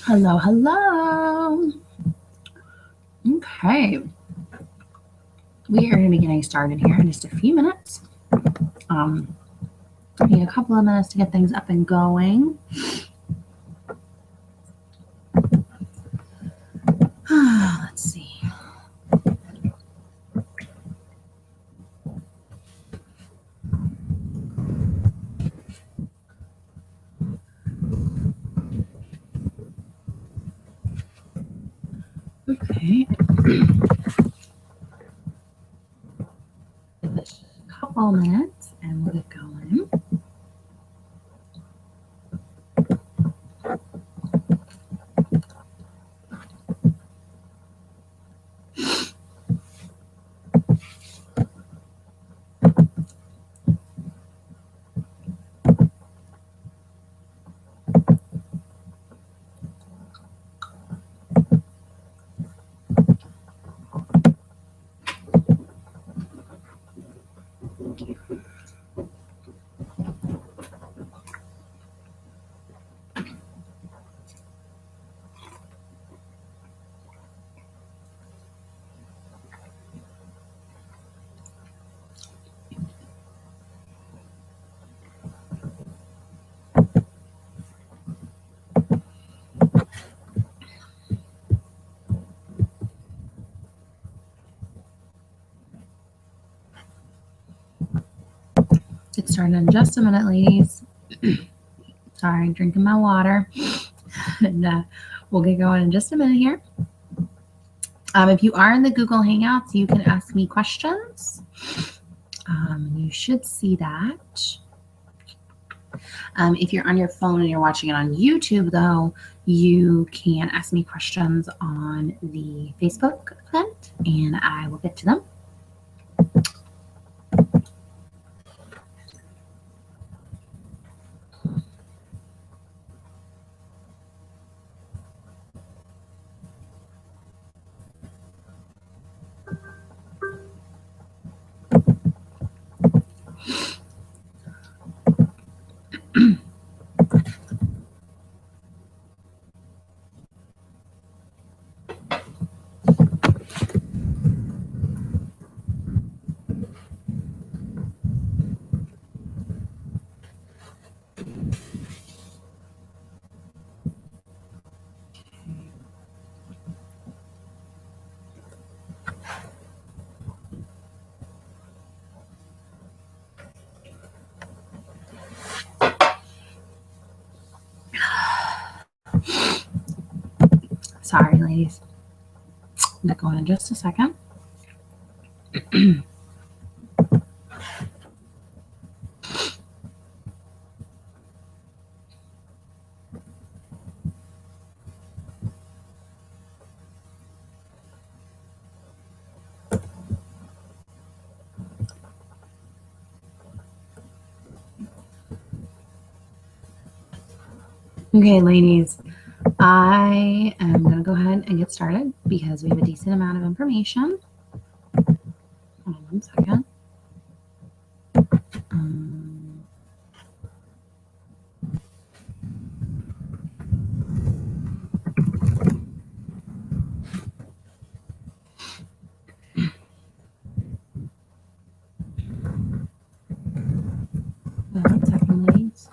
Hello, hello. Okay, we are going to be getting started here in just a few minutes. Need a couple of minutes to get things up and going. Let's see. Okay. Give it a couple minutes and we'll get going. Get started in just a minute, ladies. Sorry, drinking my water. And we'll get going in just a minute here. If you are in the Google Hangouts, you can ask me questions. You should see that. If you're on your phone and you're watching it on YouTube, though, you can ask me questions on the Facebook event, and I will get to them. Sorry, ladies. I'm going to go in just a second. Okay, ladies, I am going to go ahead and get started because we have a decent amount of information. Hold on 1 second. One second, ladies.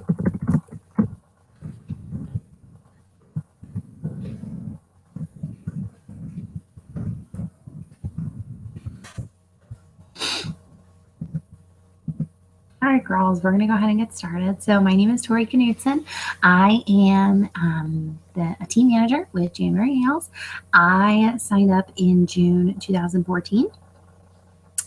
All right, girls, we're going to go ahead and get started. So my name is Tori Knudsen. I am a team manager with January Nails. I signed up in June 2014.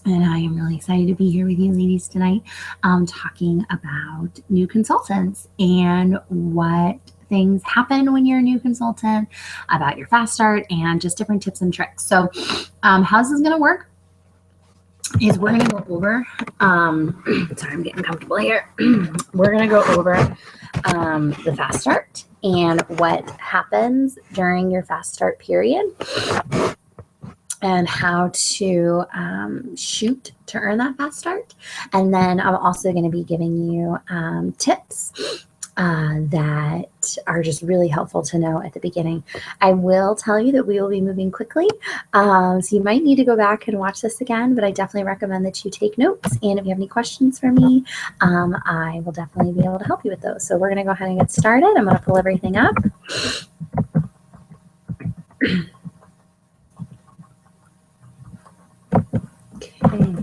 And I am really excited to be here with you ladies tonight talking about new consultants and what things happen when you're a new consultant, about your fast start, and just different tips and tricks. So how this is going to work is we're going to go over, sorry, I'm getting comfortable here. We're going to go over the fast start and what happens during your fast start period and how to shoot to earn that fast start. And then I'm also going to be giving you tips that are just really helpful to know at the beginning. I will tell you that we will be moving quickly. So you might need to go back and watch this again, but I definitely recommend that you take notes. And if you have any questions for me, I will definitely be able to help you with those. So we're going to go ahead and get started. I'm going to pull everything up. Okay.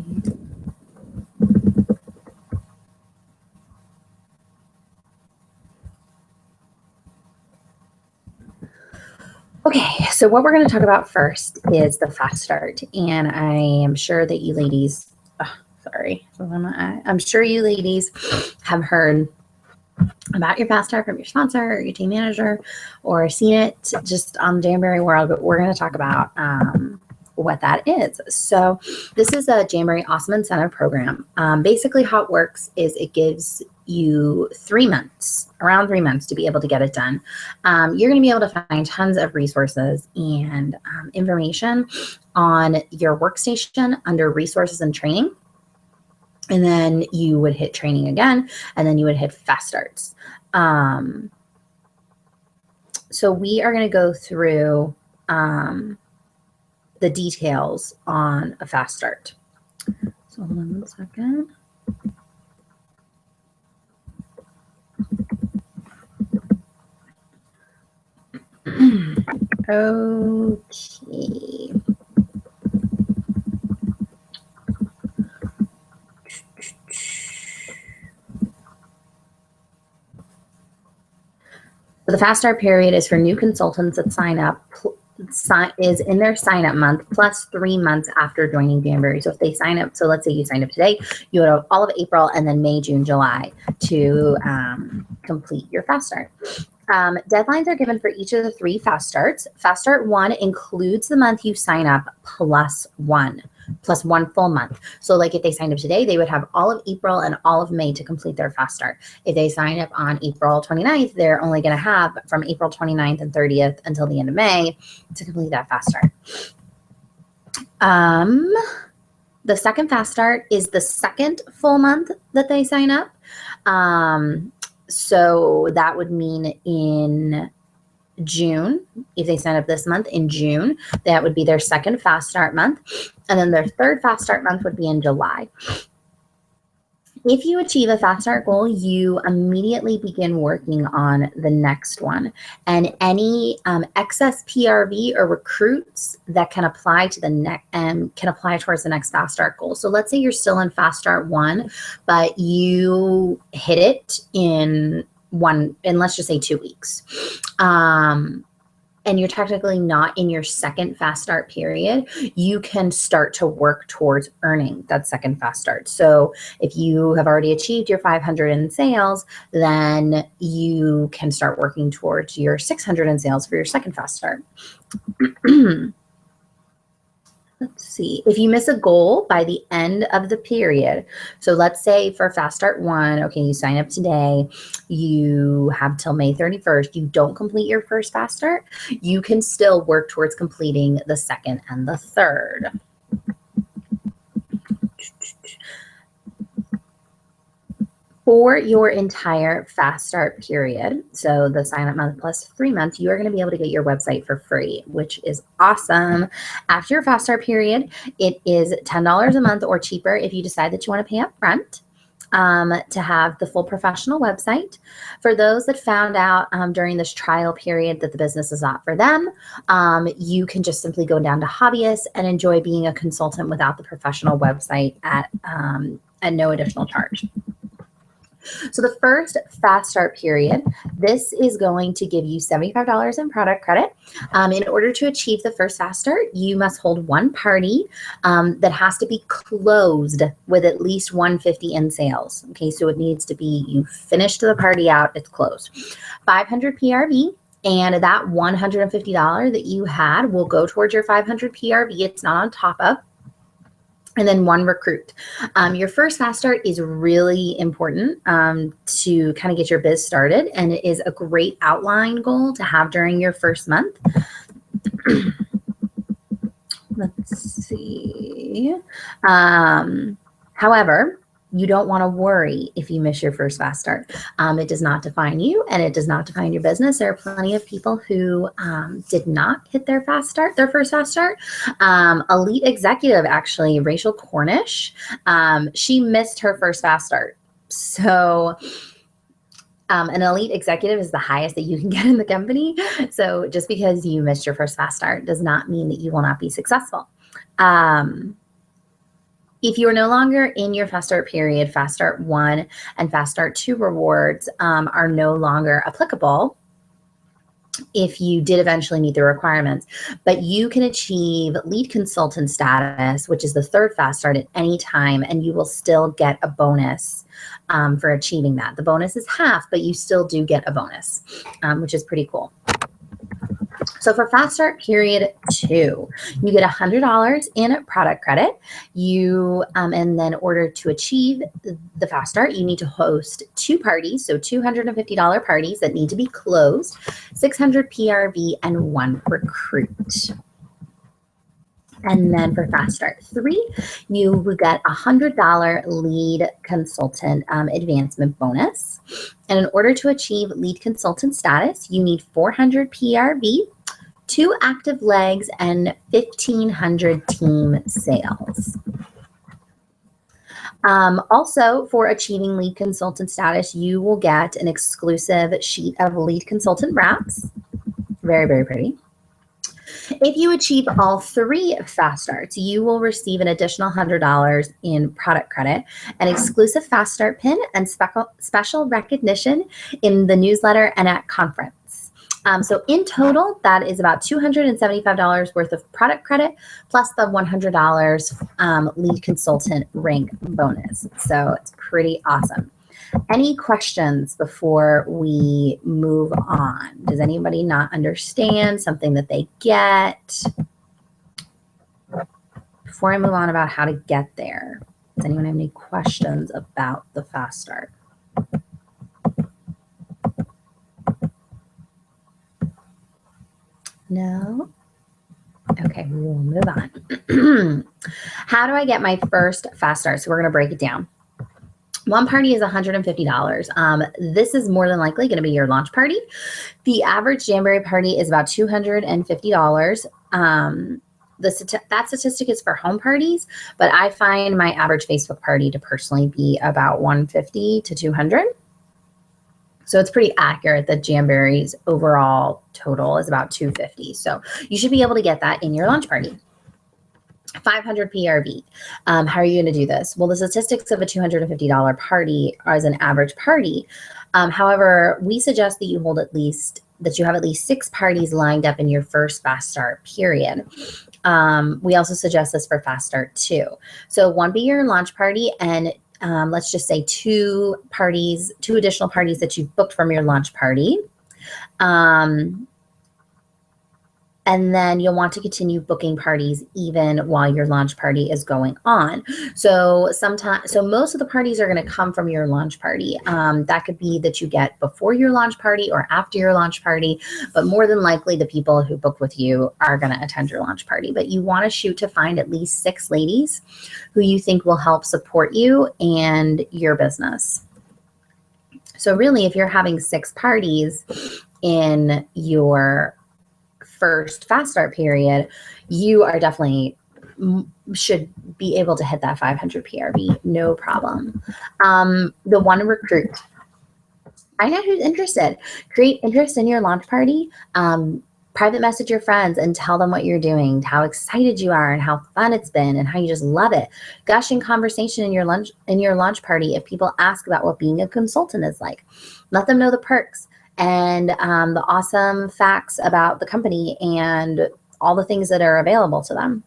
Okay, so what we're going to talk about first is the fast start. And I am sure that you ladies, I'm sure you ladies have heard about your fast start from your sponsor or your team manager or seen it just on the Jamboree world, but we're going to talk about what that is. So this is a Jamboree Awesome Incentive Program. Basically how it works is it gives you 3 months, around 3 months to be able to get it done. You're going to be able to find tons of resources and information on your workstation under resources and training. And then you would hit training again, and then you would hit fast starts. So we are going to go through the details on a fast start. So hold on 1 second. Okay. So the fast start period is for new consultants that sign up, is in their sign up month plus 3 months after joining Jamboree. So if they sign up, so let's say you signed up today, you would have all of April and then May, June, July to complete your fast start. Deadlines are given for each of the 3 fast starts. Fast start 1 includes the month you sign up plus one full month. So like if they signed up today, they would have all of April and all of May to complete their fast start. If they sign up on April 29th, they're only going to have from April 29th and 30th until the end of May to complete that fast start. The second fast start is the second full month that they sign up. So that would mean in June, if they sign up this month in June, that would be their second fast start month. And then their third fast start month would be in July. If you achieve a fast start goal, you immediately begin working on the next one. And any excess PRV or recruits that can apply to the next can apply towards the next fast start goal. So let's say you're still in fast start 1, but you hit it in let's just say 2 weeks. And you're technically not in your second fast start period, you can start to work towards earning that second fast start. So if you have already achieved your 500 in sales, then you can start working towards your 600 in sales for your second fast start. Let's see, if you miss a goal by the end of the period, so let's say for fast start 1, okay, you sign up today, you have till May 31st, you don't complete your first fast start, you can still work towards completing the second and the third. For your entire fast start period, so the sign up month plus 3 months, you are going to be able to get your website for free, which is awesome. After your fast start period, it is $10 a month or cheaper if you decide that you want to pay up front to have the full professional website. For those that found out during this trial period that the business is not for them, you can just simply go down to Hobbyist and enjoy being a consultant without the professional website at no additional charge. So the first fast start period, this is going to give you $75 in product credit. In order to achieve the first fast start, you must hold 1 party that has to be closed with at least 150 in sales. Okay, so it needs to be you finished the party out, it's closed. 500 PRV. And that $150 that you had will go towards your 500 PRV. It's not on top of. And then 1 recruit. Your first fast start is really important to kind of get your biz started, and it is a great outline goal to have during your first month. Let's see. However, you don't want to worry if you miss your first fast start. It does not define you, and it does not define your business. There are plenty of people who did not hit their first fast start. Elite executive, actually, Rachel Cornish, she missed her first fast start. So an elite executive is the highest that you can get in the company. So just because you missed your first fast start does not mean that you will not be successful. If you are no longer in your Fast Start period, Fast Start 1 and Fast Start 2 rewards are no longer applicable if you did eventually meet the requirements. But you can achieve lead consultant status, which is the third Fast Start, at any time, and you will still get a bonus for achieving that. The bonus is half, but you still do get a bonus, which is pretty cool. So for Fast Start period 2, you get $100 in product credit. You and then in order to achieve the Fast Start, you need to host 2 parties, so $250 parties that need to be closed, 600 PRV, and 1 recruit. And then for Fast Start 3, you will get a $100 lead consultant advancement bonus. And in order to achieve lead consultant status, you need 400 PRV, 2 active legs, and 1,500 team sales. Also, for achieving lead consultant status, you will get an exclusive sheet of lead consultant wraps. Very, very pretty. If you achieve all 3 Fast Starts, you will receive an additional $100 in product credit, an exclusive Fast Start pin, and special recognition in the newsletter and at conference. So in total, that is about $275 worth of product credit plus the $100 lead consultant rank bonus. So it's pretty awesome. Any questions before we move on? Does anybody not understand something that they get? Before I move on about how to get there, does anyone have any questions about the Fast Start? No? Okay, we'll move on. How do I get my first Fast Start? So we're going to break it down. One party is $150. This is more than likely going to be your launch party. The average Jamboree party is about $250. That statistic is for home parties, but I find my average Facebook party to personally be about $150 to $200. So it's pretty accurate that Jamboree's overall total is about $250. So you should be able to get that in your launch party. 500 PRV. How are you going to do this? Well, the statistics of a $250 party are as an average party. However, we suggest that you have at least 6 parties lined up in your first Fast Start period. We also suggest this for Fast Start 2. So 1 be your launch party, and let's just say 2 additional parties that you've booked from your launch party. And then you'll want to continue booking parties even while your launch party is going on. So most of the parties are going to come from your launch party. That could be that you get before your launch party or after your launch party, but more than likely the people who book with you are going to attend your launch party. But you want to shoot to find at least 6 ladies who you think will help support you and your business. So really, if you're having 6 parties in your first Fast Start period, you are definitely should be able to hit that 500 PRV, no problem. The 1 recruit. Find out who's interested. Create interest in your launch party. Private message your friends and tell them what you're doing, how excited you are, and how fun it's been, and how you just love it. Gushing conversation in your launch party if people ask about what being a consultant is like. Let them know the perks and the awesome facts about the company and all the things that are available to them.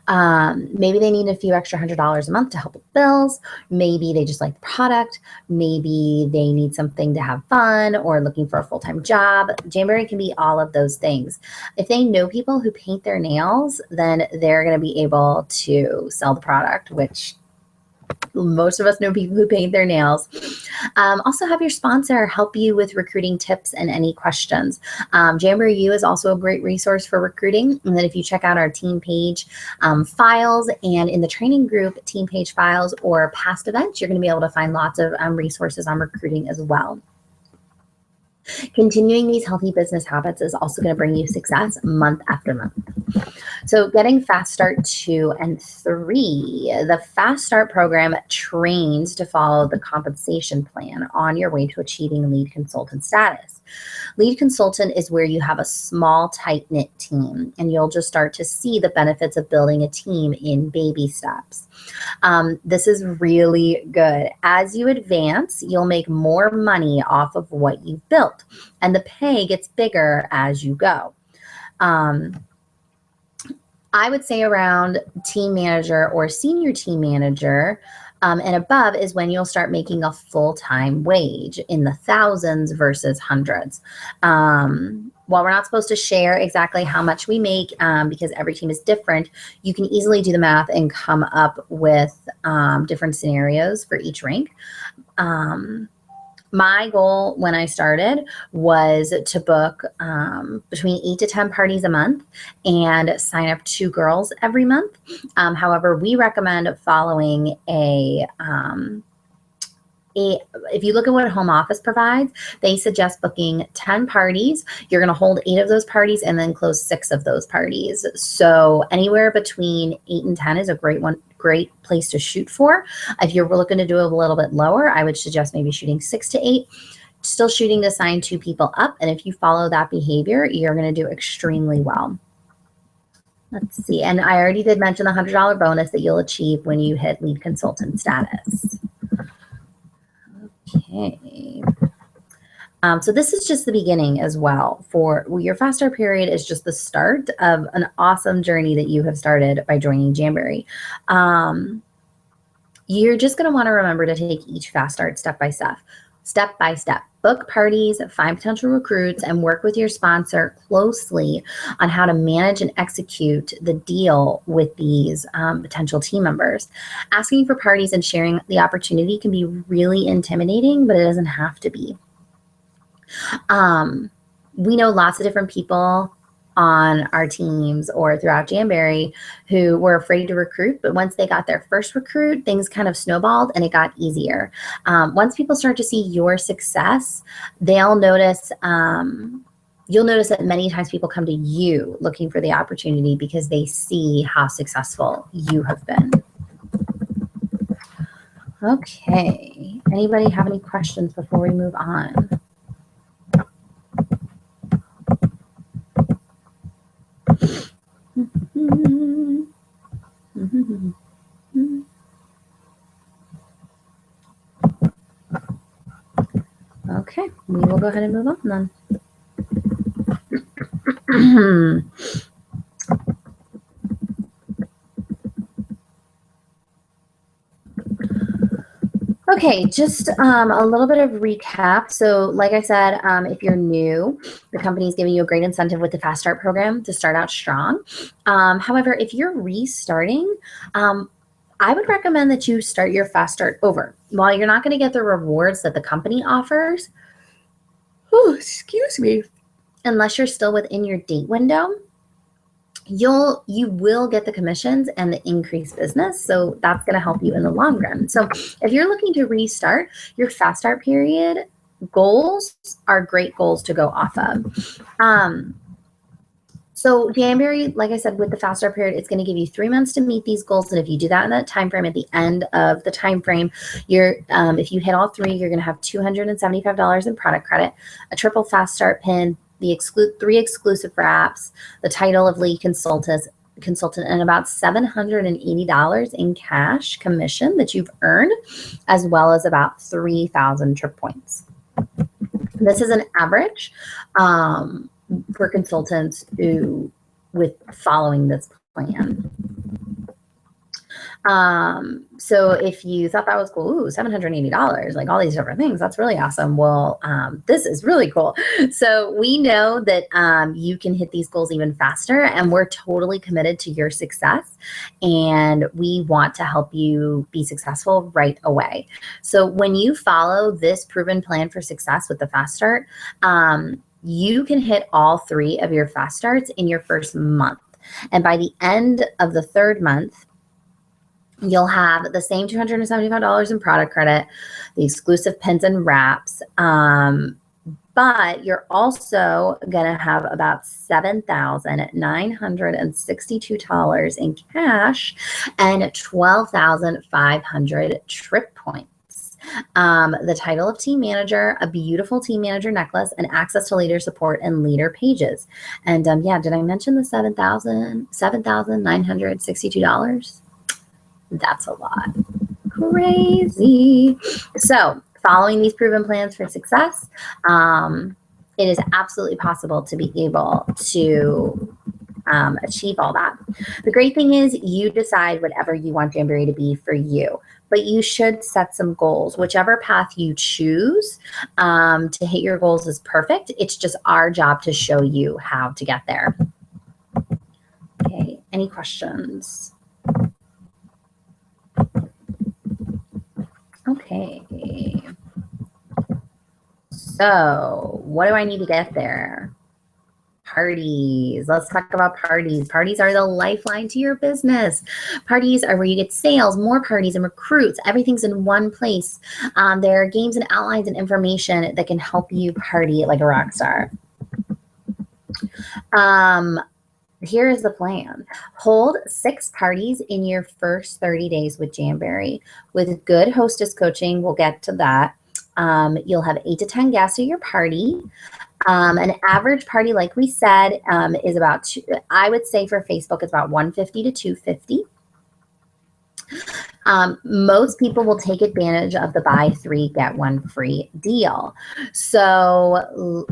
Maybe they need a few extra $100 a month to help with bills. Maybe they just like the product. Maybe they need something to have fun or looking for a full-time job. Jamboree can be all of those things. If they know people who paint their nails, then they're going to be able to sell the product, which Most of us know people who paint their nails. Also have your sponsor help you with recruiting tips and any questions. Jamboree U is also a great resource for recruiting. And then if you check out our team page files and in the training group team page files or past events, you're going to be able to find lots of resources on recruiting as well. Continuing these healthy business habits is also going to bring you success month after month. So getting Fast Start 2 and 3, the Fast Start program trains to follow the compensation plan on your way to achieving lead consultant status. Lead consultant is where you have a small, tight-knit team, and you'll just start to see the benefits of building a team in baby steps. This is really good. As you advance, you'll make more money off of what you've built, and the pay gets bigger as you go. I would say around team manager or senior team manager and above is when you'll start making a full-time wage in the thousands versus hundreds. While we're not supposed to share exactly how much we make because every team is different, you can easily do the math and come up with different scenarios for each rank. My goal when I started was to book between 8 to 10 parties a month and sign up 2 girls every month. However, we recommend following if you look at what home office provides, they suggest booking 10 parties. You're going to hold 8 of those parties and then close 6 of those parties. So anywhere between 8 and 10 is a great place to shoot for. If you're looking to do it a little bit lower, I would suggest maybe shooting 6 to 8, still shooting to sign 2 people up. And if you follow that behavior, you're going to do extremely well. Let's see. And I already did mention the $100 bonus that you'll achieve when you hit lead consultant status. Okay. So this is just the beginning as well. For your Fast Start period is just the start of an awesome journey that you have started by joining Jamboree. You're just going to want to remember to take each Fast Start step by step. Book parties, find potential recruits, and work with your sponsor closely on how to manage and execute the deal with these potential team members. Asking for parties and sharing the opportunity can be really intimidating, but it doesn't have to be. We know lots of different people on our teams or throughout Jamboree who were afraid to recruit, but once they got their first recruit, things kind of snowballed and it got easier. Once people start to see your success, they'll notice, you'll notice that many times people come to you looking for the opportunity because they see how successful you have been. Okay, anybody have any questions before we move on? Okay, we will go ahead and move on then. Okay, just a little bit of recap. So like I said, if you're new, the company is giving you a great incentive with the Fast Start program to start out strong. However, if you're restarting, I would recommend that you start your Fast Start over. While you're not going to get the rewards that the company offers, excuse me, unless you're still within your date window, you will get the commissions and the increased business. So that's going to help you in the long run. So if you're looking to restart, your Fast Start period goals are great goals to go off of. So Jamboree, like I said, with the Fast Start period, it's going to give you 3 months to meet these goals. And if you do that in that time frame, at the end of the time frame, if you hit all 3, you're going to have $275 in product credit, a triple Fast Start pin, the 3 exclusive wraps, the title of lead consultant, and about $780 in cash commission that you've earned, as well as about 3,000 trip points. This is an average for consultants with following this plan. So if you thought that was cool, ooh, $780, like all these different things, that's really awesome. Well, this is really cool. So we know that you can hit these goals even faster, and we're totally committed to your success. And we want to help you be successful right away. So when you follow this proven plan for success with the Fast Start, you can hit all 3 of your Fast Starts in your first month. And by the end of the 3rd month, you'll have the same $275 in product credit, the exclusive pins and wraps, but you're also going to have about $7,962 in cash and 12,500 trip points. The title of team manager, a beautiful team manager necklace, and access to leader support and leader pages. And yeah, did I mention the $7,962? That's a lot. Crazy. So following these proven plans for success, it is absolutely possible to be able to achieve all that. The great thing is you decide whatever you want Jamboree to be for you, but you should set some goals. Whichever path you choose to hit your goals is perfect. It's just our job to show you how to get there. Okay, any questions? Okay. So what do I need to get there? Parties. Let's talk about parties. Parties are the lifeline to your business. Parties are where you get sales, more parties, and recruits. Everything's in one place. There are games and outlines and information that can help you party like a rock star. Here is the plan. Hold 6 parties in your first 30 days with Jamboree. With good hostess coaching, we'll get to that. You'll have 8 to 10 guests at your party. An average party, like we said, is about, I would say for Facebook, it's about 150 to 250. Most people will take advantage of the buy 3, get 1 free deal. So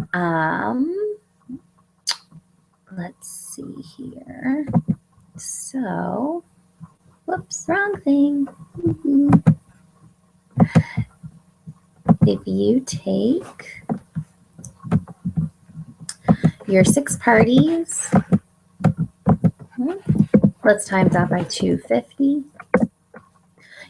let's see here. So, whoops, wrong thing. If you take your 6 parties, let's times that by 250.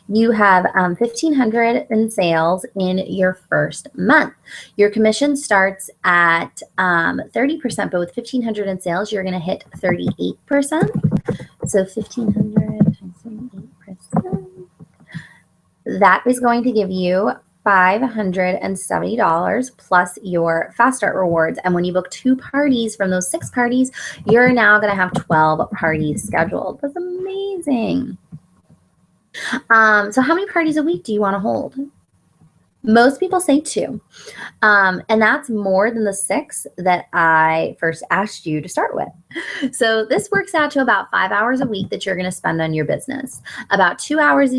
You have $1,500 in sales in your first month. Your commission starts at 30%, but with $1,500 in sales, you're going to hit 38%. So $1,500 times 38%. That is going to give you $570 plus your Fast Start rewards. And when you book 2 parties from those 6 parties, you're now going to have 12 parties scheduled. That's amazing. So how many parties a week do you want to hold? Most people say 2. And that's more than the 6 that I first asked you to start with. So this works out to about 5 hours a week that you're going to spend on your business. About 2 hours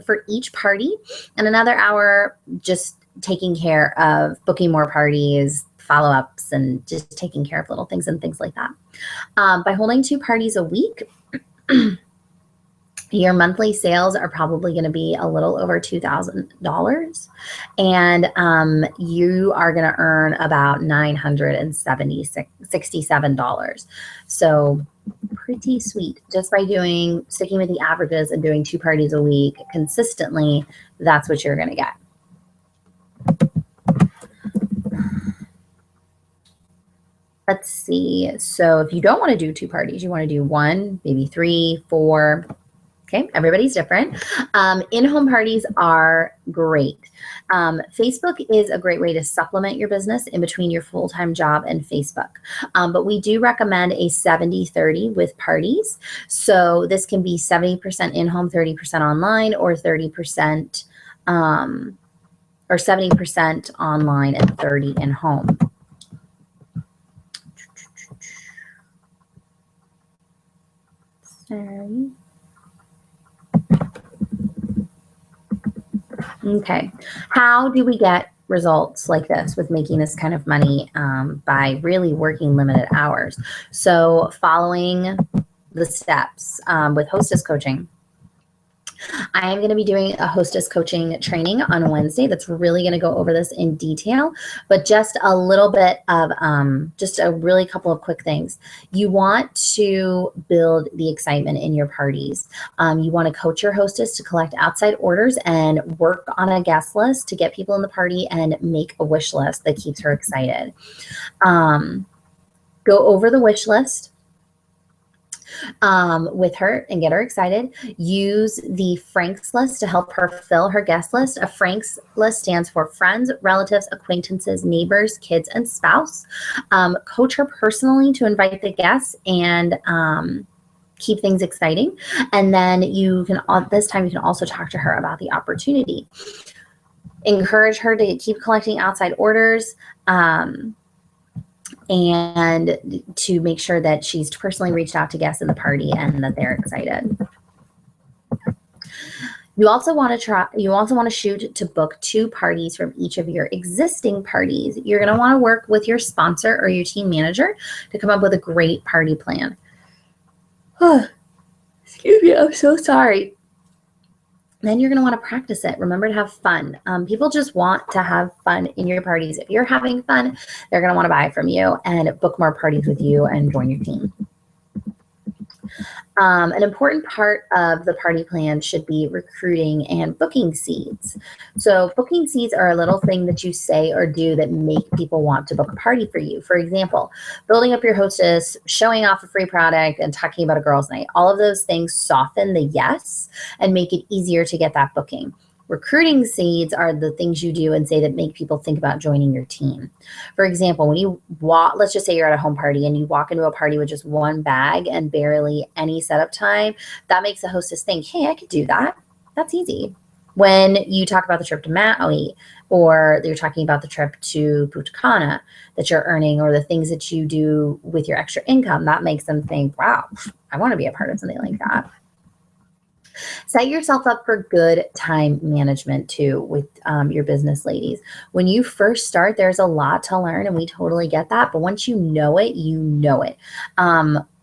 for each party, and another hour just taking care of booking more parties, follow-ups, and just taking care of little things and things like that. By holding 2 parties a week, your monthly sales are probably going to be a little over $2,000, and you are going to earn about $967. So pretty sweet. Just by sticking with the averages and doing 2 parties a week consistently, that's what you're going to get. Let's see. So if you don't want to do 2 parties, you want to do 1, maybe 3, 4. Okay, everybody's different. In-home parties are great. Facebook is a great way to supplement your business in between your full-time job and Facebook. But we do recommend a 70-30 with parties. So this can be 70% in-home, 30% online, or 30% or 70% online and 30 in-home. Sorry. Okay, how do we get results like this with making this kind of money by really working limited hours? So following the steps with hostess coaching, I am going to be doing a hostess coaching training on Wednesday that's really going to go over this in detail, but just a little bit of just a really couple of quick things. You want to build the excitement in your parties. You want to coach your hostess to collect outside orders and work on a guest list to get people in the party and make a wish list that keeps her excited. Go over the wish list with her and get her excited. Use the Franks list to help her fill her guest list. A Franks list stands for friends, relatives, acquaintances, neighbors, kids, and spouse. Coach her personally to invite the guests and keep things exciting. And then you can, this time you can also talk to her about the opportunity. Encourage her to keep collecting outside orders. And to make sure that she's personally reached out to guests in the party and that they're excited. You also want to shoot to book 2 parties from each of your existing parties. You're going to want to work with your sponsor or your team manager to come up with a great party plan. Excuse me, I'm so sorry. Then you're going to want to practice it. Remember to have fun. People just want to have fun in your parties. If you're having fun, they're going to want to buy from you and book more parties with you and join your team. An important part of the party plan should be recruiting and booking seeds. So booking seeds are a little thing that you say or do that make people want to book a party for you. For example, building up your hostess, showing off a free product, and talking about a girls' night. All of those things soften the yes and make it easier to get that booking. Recruiting seeds are the things you do and say that make people think about joining your team. For example, when you walk, let's just say you're at a home party and you walk into a party with just one bag and barely any setup time, that makes the hostess think, hey, I could do that. That's easy. When you talk about the trip to Maui, or you're talking about the trip to Punta Cana that you're earning, or the things that you do with your extra income, that makes them think, wow, I want to be a part of something like that. Set yourself up for good time management too with your business, ladies. When you first start, there's a lot to learn, and we totally get that. But once you know it, you know it.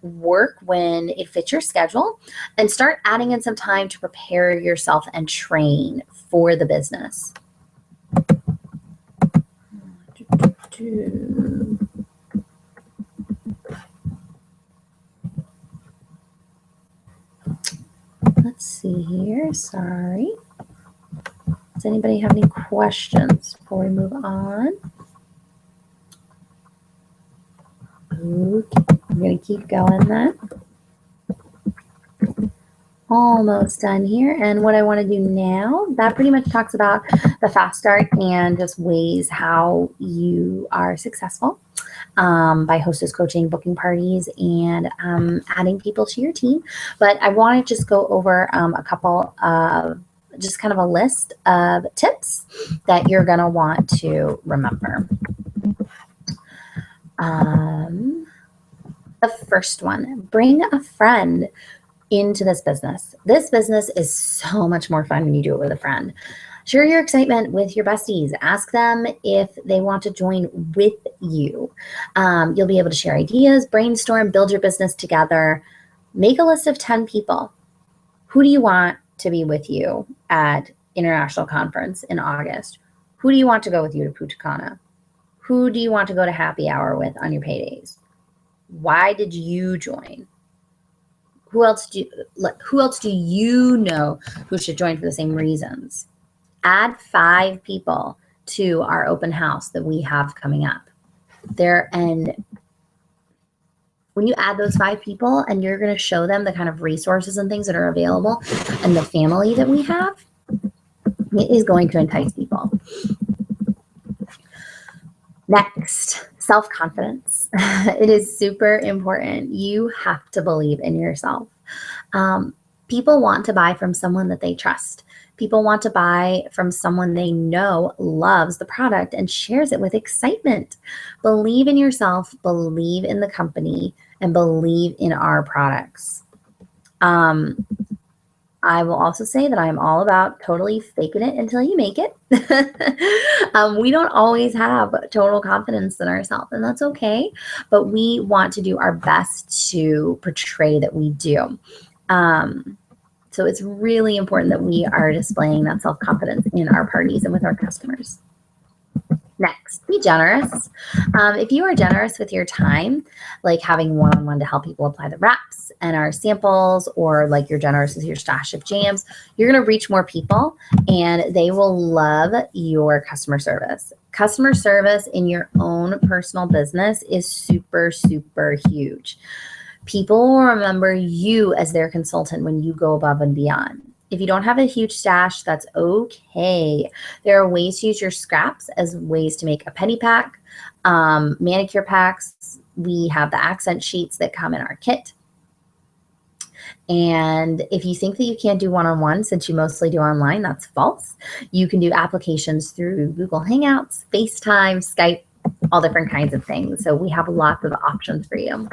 Work when it fits your schedule and start adding in some time to prepare yourself and train for the business. Let's see here. Sorry. Does anybody have any questions before we move on? Okay. I'm going to keep going then. Almost done here. And what I want to do now, that pretty much talks about the fast start and just ways how you are successful by hostess coaching, booking parties, and adding people to your team. But I want to just go over a couple of just kind of a list of tips that you're going to want to remember. The first one, bring a friend into this business. This business is so much more fun when you do it with a friend. Share your excitement with your besties. Ask them if they want to join with you. You'll be able to share ideas, brainstorm, build your business together. Make a list of 10 people. Who do you want to be with you at International Conference in August? Who do you want to go with you to Punta Cana? Who do you want to go to happy hour with on your paydays? Why did you join? Who else do you know who should join for the same reasons? Add 5 people to our open house that we have coming up there. And when you add those 5 people and you're going to show them the kind of resources and things that are available and the family that we have, it is going to entice people. Next, self-confidence. It is super important. You have to believe in yourself. People want to buy from someone that they trust. People want to buy from someone they know loves the product and shares it with excitement. Believe in yourself, believe in the company, and believe in our products. I will also say that I'm all about totally faking it until you make it. We don't always have total confidence in ourselves, and that's okay. But we want to do our best to portray that we do. So So it's really important that we are displaying that self-confidence in our parties and with our customers. Next, be generous. If you are generous with your time, like having one-on-one to help people apply the wraps and our samples, or like you're generous with your stash of jams, you're going to reach more people and they will love your customer service. Customer service in your own personal business is super, super huge. People will remember you as their consultant when you go above and beyond. If you don't have a huge stash, that's okay. There are ways to use your scraps as ways to make a penny pack, manicure packs. We have the accent sheets that come in our kit. And if you think that you can't do one-on-one since you mostly do online, that's false. You can do applications through Google Hangouts, FaceTime, Skype, all different kinds of things. So we have lots of options for you.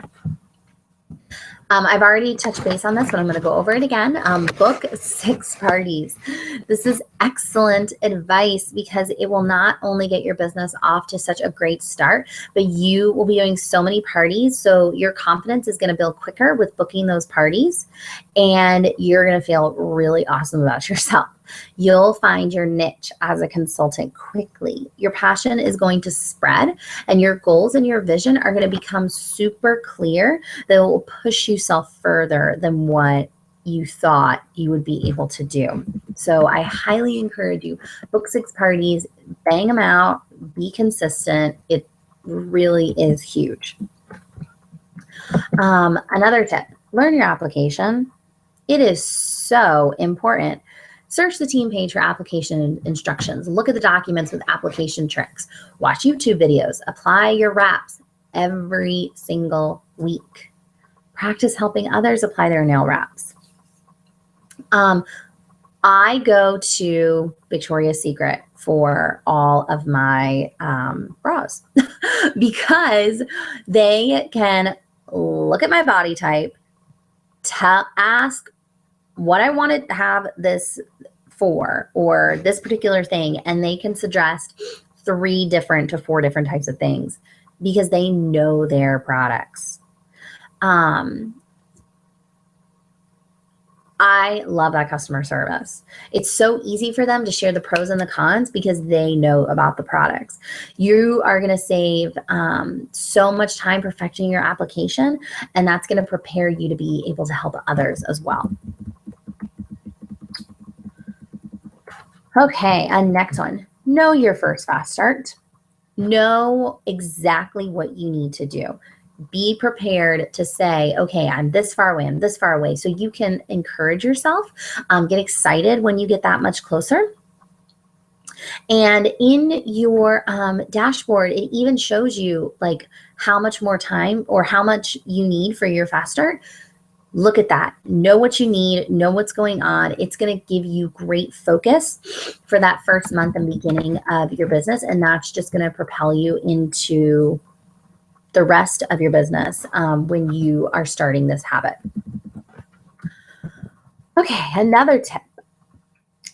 I've already touched base on this, but I'm going to go over it again. Book 6 parties. This is excellent advice because it will not only get your business off to such a great start, but you will be doing so many parties. So your confidence is going to build quicker with booking those parties, and you're going to feel really awesome about yourself. You'll find your niche as a consultant quickly. Your passion is going to spread, and your goals and your vision are going to become super clear that will push you further than what you thought you would be able to do. So I highly encourage you, book 6 parties, bang them out, be consistent. It really is huge. Another tip, learn your application. It is so important. Search the team page for application instructions. Look at the documents with application tricks. Watch YouTube videos. Apply your wraps every single week. Practice helping others apply their nail wraps. I go to Victoria's Secret for all of my bras because they can look at my body type, ask what I want to have this for or this particular thing, and they can suggest 3 different to 4 different types of things because they know their products. I love that customer service. It's so easy for them to share the pros and the cons because they know about the products. You are going to save so much time perfecting your application, and that's going to prepare you to be able to help others as well. Okay, and next one, know your first fast start. Know exactly what you need to do. Be prepared to say, okay, I'm this far away, I'm this far away. So you can encourage yourself, get excited when you get that much closer. And in your dashboard, it even shows you like how much more time or how much you need for your fast start. Look at that. Know what you need. Know what's going on. It's going to give you great focus for that first month and beginning of your business. And that's just going to propel you into the rest of your business when you are starting this habit. Okay, another tip.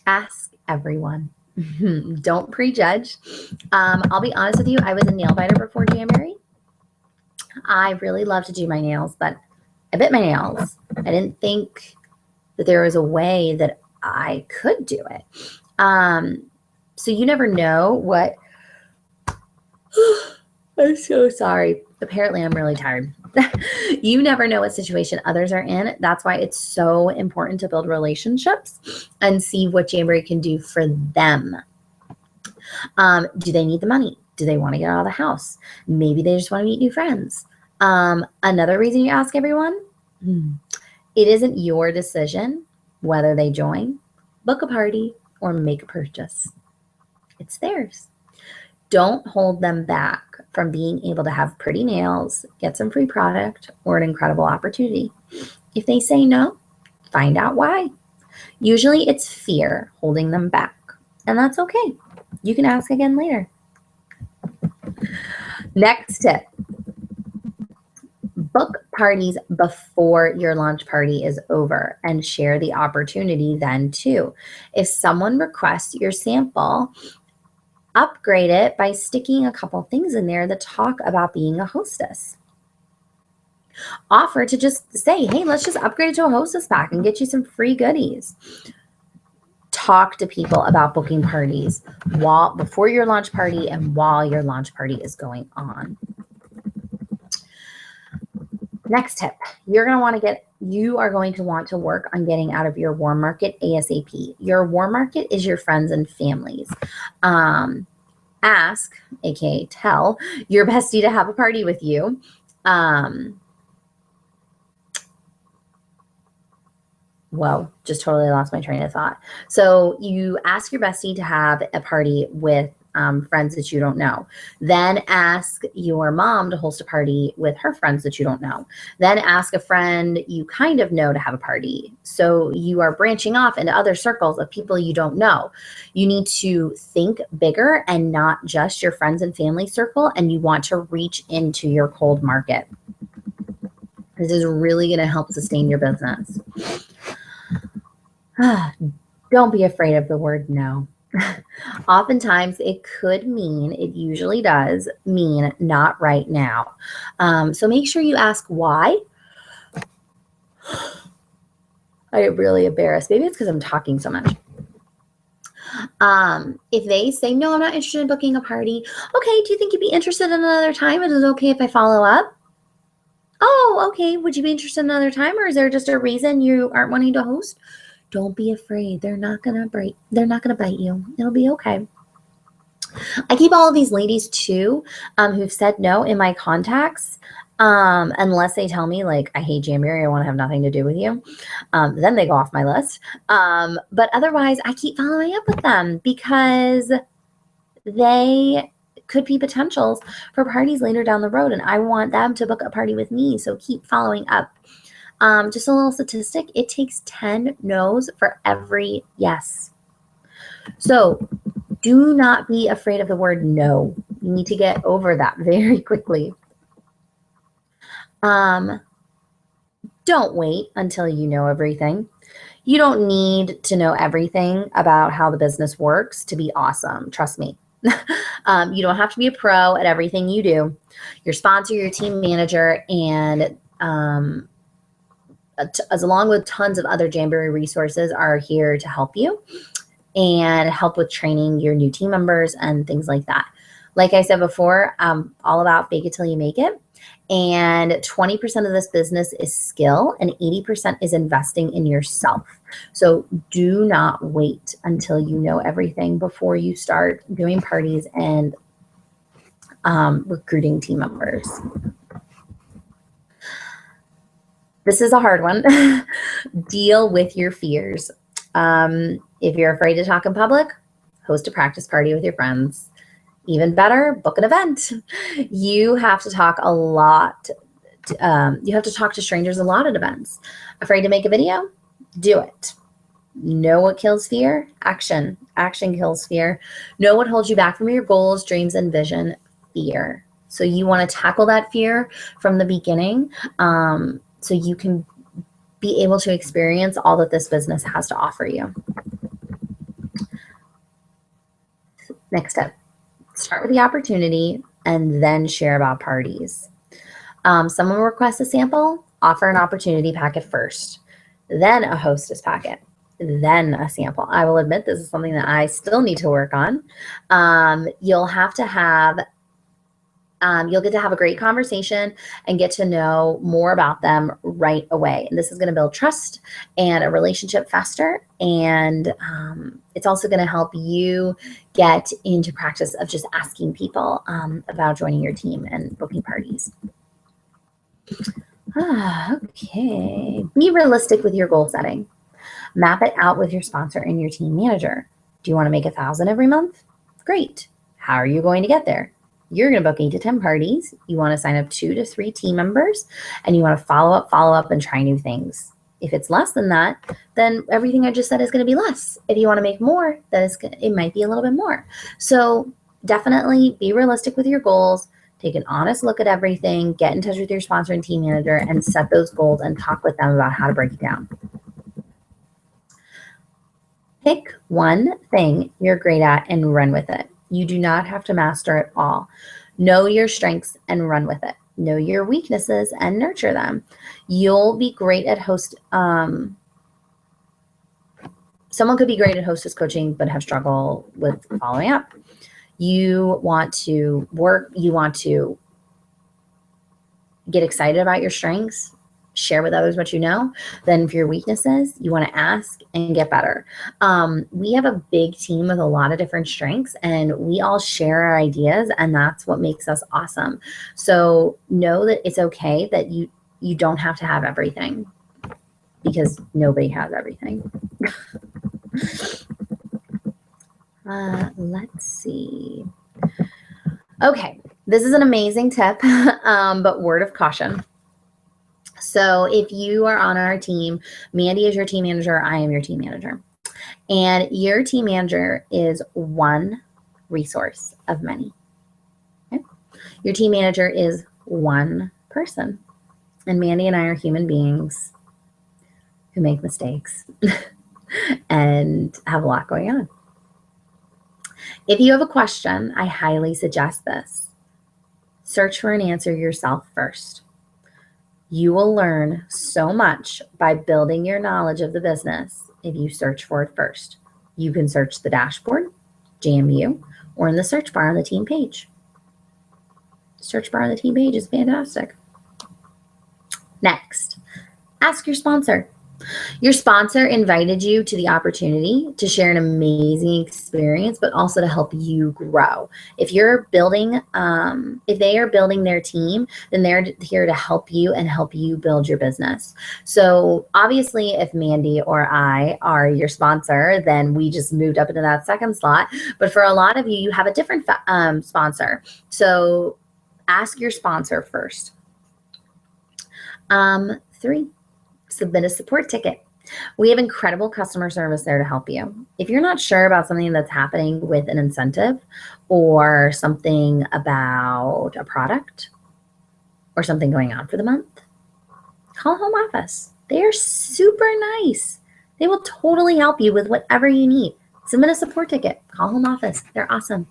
Ask everyone. Don't prejudge. I'll be honest with you. I was a nail biter before January. I really love to do my nails, but I bit my nails. I didn't think that there was a way that I could do it. So you never know what. I'm so sorry. Apparently, I'm really tired. You never know what situation others are in. That's why it's so important to build relationships and see what January can do for them. Do they need the money? Do they want to get out of the house? Maybe they just want to meet new friends. Another reason you ask everyone, it isn't your decision whether they join, book a party, or make a purchase. It's theirs. Don't hold them back from being able to have pretty nails, get some free product, or an incredible opportunity. If they say no, find out why. Usually it's fear holding them back, and that's okay. You can ask again later. Next tip. Book parties before your launch party is over and share the opportunity then too. If someone requests your sample, upgrade it by sticking a couple things in there that talk about being a hostess. Offer to just say, hey, let's just upgrade it to a hostess pack and get you some free goodies. Talk to people about booking parties before your launch party and while your launch party is going on. Next tip, you are going to want to work on getting out of your warm market ASAP. Your warm market is your friends and families. Ask, aka tell, your bestie to have a party with you. Whoa, just totally lost my train of thought. So you ask your bestie to have a party with friends that you don't know. Then ask your mom to host a party with her friends that you don't know. Then ask a friend you kind of know to have a party. So you are branching off into other circles of people you don't know. You need to think bigger and not just your friends and family circle, and you want to reach into your cold market. This is really going to help sustain your business. Don't be afraid of the word no. Oftentimes it usually does mean not right now. So make sure you ask why. I get really embarrassed. Maybe it's because I'm talking so much. If they say, no, I'm not interested in booking a party. Okay, do you think you'd be interested in another time? Is it okay if I follow up? Oh, okay. Would you be interested in another time? Or is there just a reason you aren't wanting to host? Don't be afraid. They're not gonna bite you. It'll be okay. I keep all of these ladies too, who've said no in my contacts, unless they tell me like, I hate January, I want to have nothing to do with you. Then they go off my list. But otherwise, I keep following up with them because they could be potentials for parties later down the road, and I want them to book a party with me. So keep following up. Just a little statistic, it takes 10 no's for every yes. So do not be afraid of the word no. You need to get over that very quickly. Don't wait until you know everything. You don't need to know everything about how the business works to be awesome. Trust me. You don't have to be a pro at everything you do. Your sponsor, your team manager, and as along with tons of other Jamboree resources are here to help you and help with training your new team members and things like that. Like I said before, I'm all about fake it till you make it. And 20% of this business is skill and 80% is investing in yourself. So do not wait until you know everything before you start doing parties and recruiting team members. This is a hard one. Deal with your fears. If you're afraid to talk in public, host a practice party with your friends. Even better, book an event. You have to talk a lot. You have to talk to strangers a lot at events. Afraid to make a video? Do it. Know what kills fear? Action. Action kills fear. Know what holds you back from your goals, dreams, and vision? Fear. So you want to tackle that fear from the beginning. So you can be able to experience all that this business has to offer you. Next step, start with the opportunity and then share about parties. Someone requests a sample, offer an opportunity packet first, then a hostess packet, then a sample. I will admit this is something that I still need to work on. You'll get to have a great conversation and get to know more about them right away. And this is going to build trust and a relationship faster. And it's also going to help you get into practice of just asking people about joining your team and booking parties. Okay. Be realistic with your goal setting. Map it out with your sponsor and your team manager. Do you want to make 1,000 every month? Great. How are you going to get there? You're going to book 8 to 10 parties. You want to sign up 2 to 3 team members, and you want to follow up, and try new things. If it's less than that, then everything I just said is going to be less. If you want to make more, it might be a little bit more. So definitely be realistic with your goals. Take an honest look at everything. Get in touch with your sponsor and team manager and set those goals and talk with them about how to break it down. Pick one thing you're great at and run with it. You do not have to master it all. Know your strengths and run with it. Know your weaknesses and nurture them. You'll be great at someone could be great at hostess coaching, but have struggle with following up. You want to get excited about your strengths, share with others what you know. Then for your weaknesses, you want to ask and get better. We have a big team with a lot of different strengths, and we all share our ideas, and that's what makes us awesome. So know that it's okay that you don't have to have everything, because nobody has everything. Let's see. Okay, this is an amazing tip, but word of caution. So if you are on our team, Mandy is your team manager, I am your team manager. And your team manager is one resource of many. Okay? Your team manager is one person. And Mandy and I are human beings who make mistakes and have a lot going on. If you have a question, I highly suggest this. Search for an answer yourself first. You will learn so much by building your knowledge of the business if you search for it first. You can search the dashboard, JMU, or in the search bar on the team page. Search bar on the team page is fantastic. Next, ask your sponsor. Your sponsor invited you to the opportunity to share an amazing experience, but also to help you grow. If you're building, if they are building their team, then they're here to help you and help you build your business. So obviously, if Mandy or I are your sponsor, then we just moved up into that second slot. But for a lot of you, you have a different sponsor. So ask your sponsor first. 3. Submit a support ticket. We have incredible customer service there to help you. If you're not sure about something that's happening with an incentive or something about a product or something going on for the month, call home office. They are super nice. They will totally help you with whatever you need. Submit a support ticket. Call home office. They're awesome.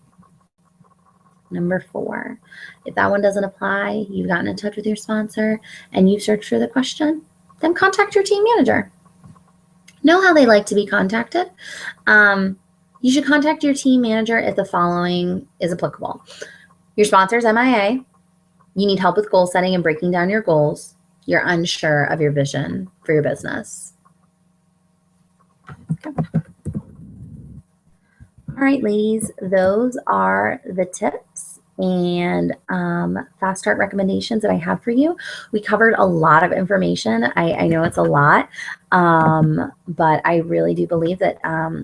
Number 4, if that one doesn't apply, you've gotten in touch with your sponsor and you've searched for the question, then contact your team manager. Know how they like to be contacted. You should contact your team manager if the following is applicable. Your sponsor's MIA. You need help with goal setting and breaking down your goals. You're unsure of your vision for your business. Okay. All right, ladies, those are the tips and fast start recommendations that I have for you. We covered a lot of information. I know it's a lot, but I really do believe that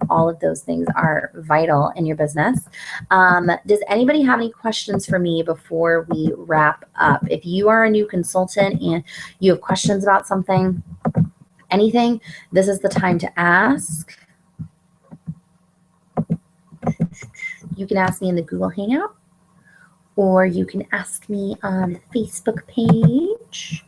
all of those things are vital in your business. Does anybody have any questions for me before we wrap up? If you are a new consultant and you have questions about something, anything, this is the time to ask. You can ask me in the Google Hangout, or you can ask me on the Facebook page.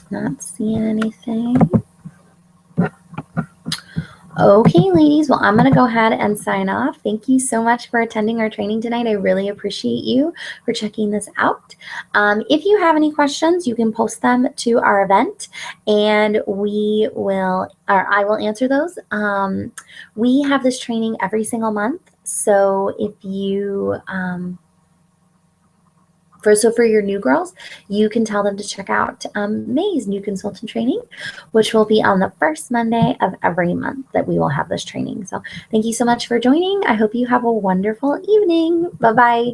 Not seeing anything. Okay, ladies, well, I'm going to go ahead and sign off. Thank you so much for attending our training tonight. I really appreciate you for checking this out. If you have any questions, you can post them to our event and I will answer those. We have this training every single month. So if you, for your new girls, you can tell them to check out May's new consultant training, which will be on the first Monday of every month that we will have this training. So thank you so much for joining. I hope you have a wonderful evening. Bye-bye.